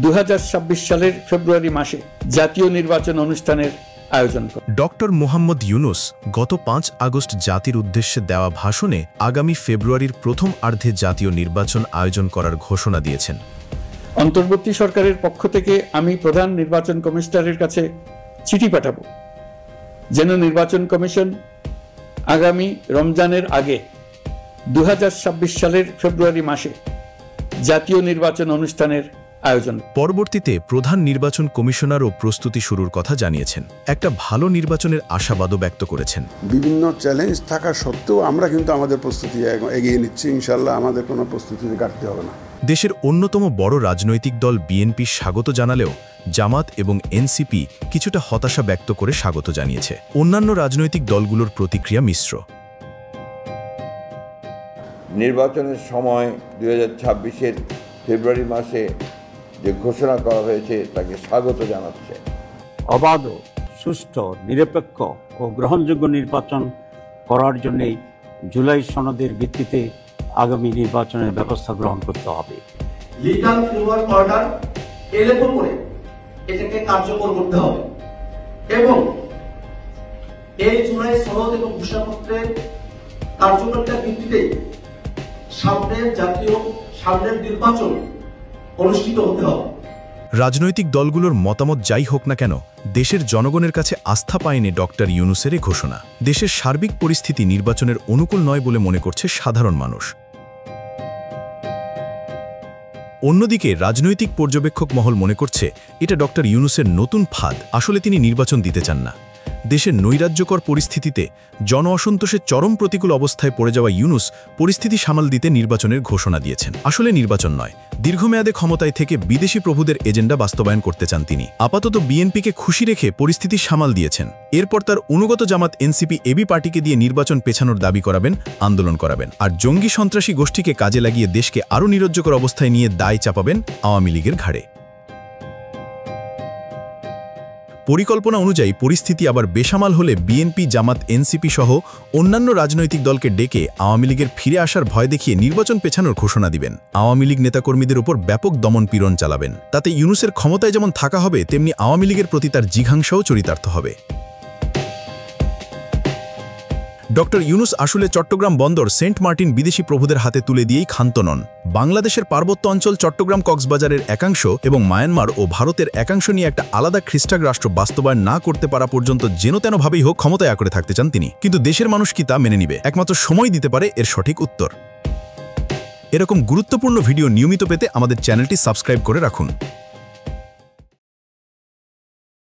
2026 সালের ফেব্রুয়ারি মাসে জাতীয় নির্বাচন অনুষ্ঠানের আয়োজন করে। ডক্টর মোহাম্মদ ইউনুস গত 5 আগস্ট জাতির উদ্দেশ্যে দেওয়া ভাষণে আগামী ফেব্রুয়ারির প্রথম অর্ধে জাতীয় নির্বাচন আয়োজন করার ঘোষণা দিয়েছেন। অন্তর্বর্তী সরকারের পক্ষ থেকে আমি প্রধান নির্বাচন কমিশনারের কাছে চিঠি পাঠাবো যেন নির্বাচন কমিশন আগামী রমজানের আগে 2026 সালের ফেব্রুয়ারি মাসে জাতীয় নির্বাচন অনুষ্ঠানের আয়োজন। পরবর্তীতে প্রধান নির্বাচন কমিশনারও প্রস্তুতি শুরুর কথা জানিয়েছেন। একটা ভালো নির্বাচনের আশাবাদও ব্যক্ত করেছেন। বিভিন্ন চ্যালেঞ্জ থাকা সত্ত্বেও আমরা কিন্তু আমাদের প্রস্তুতি এগিয়ে নিচ্ছি। ইনশাআল্লাহ আমাদের কোনো প্রস্তুতিতে ঘাটতি হবে না। দেশের অন্যতম বড় রাজনৈতিক দল বিএনপি স্বাগত জানালেও জামাত এবং এনসিপি কিছুটা হতাশা ব্যক্ত করে স্বাগত জানিয়েছে। অন্যান্য রাজনৈতিক দলগুলোর প্রতিক্রিয়া মিশ্র। নির্বাচনের সময় 2026-এর ফেব্রুয়ারি মাসে যে ঘোষণা করা হয়েছে তাকে স্বাগত জানাচ্ছে। অবাধ, সুষ্ঠু, নিরপেক্ষ ও গ্রহণযোগ্য নির্বাচন করার জন্যই জুলাই সনদের ভিত্তিতে আগামী নির্বাচনের ব্যবস্থা গ্রহণ করতে হবে। লিগাল ফ্রেমওয়ার্ক অর্ডার এর উপরে এটাকে কার্যকর করতে হবে এবং এই জুলাই সনদ এবং ঘোষণাপত্রের কার্যকরিতার ভিত্তিতে সামনের নির্বাচন অনুষ্ঠিত হতে হবে। রাজনৈতিক দলগুলোর মতামত যাই হোক না কেন, দেশের জনগণের কাছে আস্থা পায়নি ডক্টর ইউনুসের এই ঘোষণা। দেশের সার্বিক পরিস্থিতি নির্বাচনের অনুকূল নয় বলে মনে করছে সাধারণ মানুষ। অন্যদিকে রাজনৈতিক পর্যবেক্ষক মহল মনে করছে এটা ডক্টর ইউনুসের নতুন ফাঁদ। আসলে তিনি নির্বাচন দিতে চান না। দেশের নৈরাজ্যকর পরিস্থিতিতে জন অসন্তোষের চরম প্রতিকূল অবস্থায় পড়ে যাওয়া ইউনুস পরিস্থিতি সামাল দিতে নির্বাচনের ঘোষণা দিয়েছেন। আসলে নির্বাচন নয়, দীর্ঘমেয়াদে ক্ষমতায় থেকে বিদেশি প্রভুদের এজেন্ডা বাস্তবায়ন করতে চান তিনি। আপাতত বিএনপিকে খুশি রেখে পরিস্থিতি সামাল দিয়েছেন। এরপর তার অনুগত জামাত এনসিপি এবি পার্টিকে দিয়ে নির্বাচন পেছানোর দাবি করাবেন, আন্দোলন করাবেন, আর জঙ্গি সন্ত্রাসী গোষ্ঠীকে কাজে লাগিয়ে দেশকে আরও নিরজ্জকর অবস্থায় নিয়ে দায় চাপাবেন আওয়ামী লীগের ঘাড়ে। পরিকল্পনা অনুযায়ী পরিস্থিতি আবার বেসামাল হলে বিএনপি, জামাত, এনসিপি সহ অন্যান্য রাজনৈতিক দলকে ডেকে আওয়ামী লীগের ফিরে আসার ভয় দেখিয়ে নির্বাচন পেছানোর ঘোষণা দিবেন। আওয়ামী লীগ নেতাকর্মীদের উপর ব্যাপক দমন পীড়ন চালাবেন। তাতে ইউনুসের ক্ষমতায় যেমন থাকা হবে, তেমনি আওয়ামী লীগের প্রতি তার জিঘাংসাও চরিতার্থ হবে। ডক্টর ইউনুস আসলে চট্টগ্রাম বন্দর সেন্ট মার্টিন বিদেশি প্রভুদের হাতে তুলে দিয়েই ক্ষান্ত নন। বাংলাদেশের পার্বত্য অঞ্চল চট্টগ্রাম কক্সবাজারের একাংশ এবং মায়ানমার ও ভারতের একাংশ নিয়ে একটা আলাদা খ্রিস্টান রাষ্ট্র বাস্তবায়ন না করতে পারা পর্যন্ত যেনতেনভাবেই হোক ক্ষমতায় আঁকড়ে থাকতে চান তিনি। কিন্তু দেশের মানুষ কি তা মেনে নিবে? একমাত্র সময় দিতে পারে এর সঠিক উত্তর। এরকম গুরুত্বপূর্ণ ভিডিও নিয়মিত পেতে আমাদের চ্যানেলটি সাবস্ক্রাইব করে রাখুন।